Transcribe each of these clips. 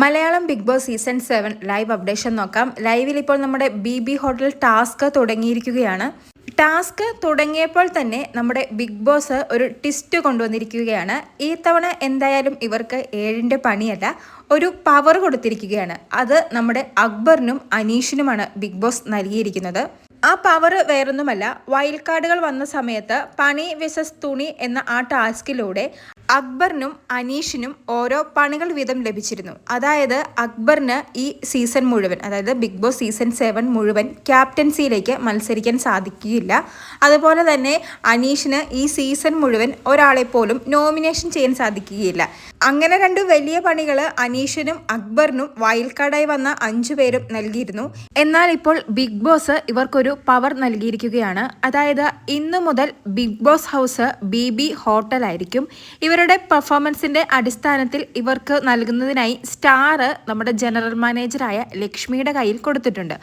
Malayalam Big Boss season 7 live updation നോക്കാം. ലൈവിൽ ഇപ്പോൾ നമ്മുടെ ബി ഹോട്ടൽ ടാസ്ക് തുടങ്ങിയിരിക്കുകയാണ്. ടാസ്ക് തുടങ്ങിയപ്പോൾ തന്നെ നമ്മുടെ ബിഗ് ബോസ് ഒരു ട്വിസ്റ്റ് കൊണ്ടുവന്നിരിക്കുകയാണ്. ഈ തവണ എന്തായാലും ഇവർക്ക് 7ന്റെ പണിയല്ല, ഒരു പവർ കൊടുത്തിരിക്കുകയാണ്. അത് നമ്മുടെ അക്ബറിനും അനീഷിനുമാണ് ബിഗ് ബോസ് നൽകിയിരിക്കുന്നത്. ആ പവർ വേറൊന്നുമല്ല, വൈൽഡ് കാർഡുകൾ വന്ന സമയത്ത് പണി വിസസ് തുണി എന്ന ആ ടാസ്കിലൂടെ അക്ബറിനും അനീഷിനും ഓരോ പണികൾ വീതം ലഭിച്ചിരുന്നു. അതായത് അക്ബറിന് ഈ സീസൺ മുഴുവൻ, അതായത് ബിഗ് ബോസ് സീസൺ 7 മുഴുവൻ ക്യാപ്റ്റൻസിയിലേക്ക് മത്സരിക്കാൻ സാധിക്കുകയില്ല. അതുപോലെ തന്നെ അനീഷിന് ഈ സീസൺ മുഴുവൻ ഒരാളെ പോലും നോമിനേഷൻ ചെയ്യാൻ സാധിക്കുകയില്ല. അങ്ങനെ രണ്ട് വലിയ പണികൾ അനീഷിനും അക്ബറിനും വൈൽഡ് കാർഡായി വന്ന 5 പേരും നൽകിയിരുന്നു. എന്നാൽ ഇപ്പോൾ ബിഗ് ബോസ് ഇവർക്കൊരു പവർ നൽകിയിരിക്കുകയാണ്. അതായത് ഇന്നു മുതൽ ബിഗ് ബോസ് ഹൗസ് ബി ഹോട്ടലായിരിക്കും. ഇവരുടെ പെർഫോമൻസിന്റെ അടിസ്ഥാനത്തിൽ ഇവർക്ക് നൽകുന്നതിനായി സ്റ്റാർ നമ്മുടെ ജനറൽ മാനേജറായ ലക്ഷ്മിയുടെ കയ്യിൽ കൊടുത്തിട്ടുണ്ട്.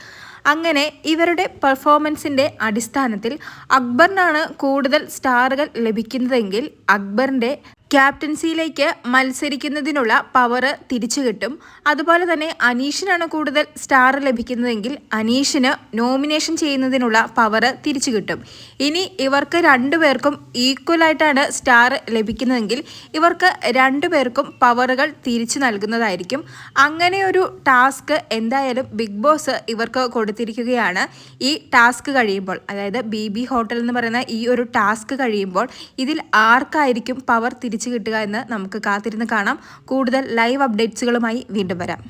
അങ്ങനെ ഇവരുടെ പെർഫോമൻസിന്റെ അടിസ്ഥാനത്തിൽ അക്ബറിനാണ് കൂടുതൽ സ്റ്റാറുകൾ ലഭിക്കുന്നതെങ്കിൽ അക്ബറിന്റെ ക്യാപ്റ്റൻസിയിലേക്ക് മത്സരിക്കുന്നതിനുള്ള പവർ തിരിച്ചു കിട്ടും. അതുപോലെ തന്നെ അനീഷിനാണ് കൂടുതൽ സ്റ്റാർ ലഭിക്കുന്നതെങ്കിൽ അനീഷിന് നോമിനേഷൻ ചെയ്യുന്നതിനുള്ള പവർ തിരിച്ചു കിട്ടും. ഇനി ഇവർക്ക് രണ്ടുപേർക്കും ഈക്വലായിട്ടാണ് സ്റ്റാർ ലഭിക്കുന്നതെങ്കിൽ ഇവർക്ക് രണ്ടുപേർക്കും പവറുകൾ തിരിച്ചു നൽകുന്നതായിരിക്കും. അങ്ങനെ ഒരു ടാസ്ക് എന്തായാലും ബിഗ് ബോസ് ഇവർക്ക് കൊടുത്തിരിക്കുകയാണ്. ഈ ടാസ്ക് കഴിയുമ്പോൾ, അതായത് ബി ഹോട്ടൽ എന്ന് പറയുന്ന ഈ ഒരു ടാസ്ക് കഴിയുമ്പോൾ ഇതിൽ ആർക്കായിരിക്കും പവർ തിരിച്ചു കിട്ടുക എന്ന് നമുക്ക് കാത്തിരുന്ന് കാണാം. കൂടുതൽ ലൈവ് അപ്ഡേറ്റ്സുകളുമായി വീണ്ടും വരാം.